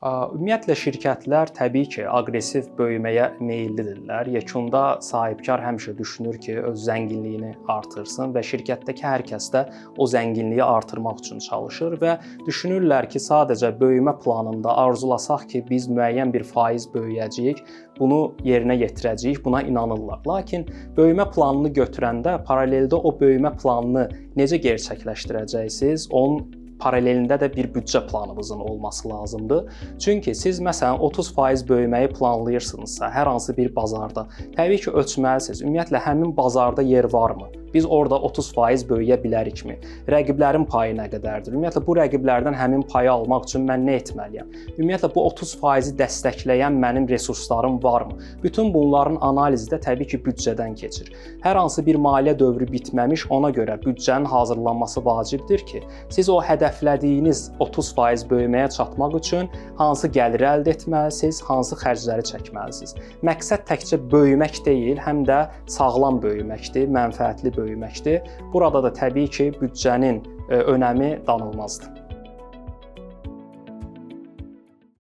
Ümumiyyətlə şirkətlər təbii ki, aqressiv böyüməyə meyllidirlər. Yekunda sahibkar həmişə düşünür ki, öz zənginliyini artırsın və şirkətdəki hər kəs də o zənginliyi artırmaq üçün çalışır və düşünürlər ki, sadəcə böyümə planında arzulasaq ki, biz müəyyən bir faiz böyüyəcəyik, bunu yerinə yetirəcəyik, buna inanırlar. Lakin böyümə planını götürəndə paraleldə o böyümə planını necə gerçəkləşdirəcəksiniz, onun paralelində də bir büdcə planınızın olması lazımdır. Çünki siz məsələn 30% böyüməyi planlayırsınızsa hər hansı bir bazarda, təbii ki, ölçməlisiniz. Ümumiyyətlə həmin bazarda yer varmı? Biz orada 30% böyüyə bilərikmi? Rəqiblərin payı nə qədərdir? Ümumiyyətlə bu rəqiblərdən həmin payı almaq üçün mən nə etməliyəm? Ümumiyyətlə bu 30%-i dəstəkləyən mənim resurslarım varmı? Bütün bunların analizi də təbii ki, büdcədən keçir. Hər hansı bir maliyyə dövrü bitməmiş, ona görə büdcənin hazırlanması vacibdir ki, siz o hədəflədiyiniz 30% böyüməyə çatmaq üçün hansı gəliri əldə etməlisiniz, hansı xərcləri çəkməlisiniz. Məqsəd təkcə böyümək deyil, həm də sağlam böyüməkdir, mənfəətli böyüməkdir. Burada da təbii ki, büdcənin önəmi danılmazdır.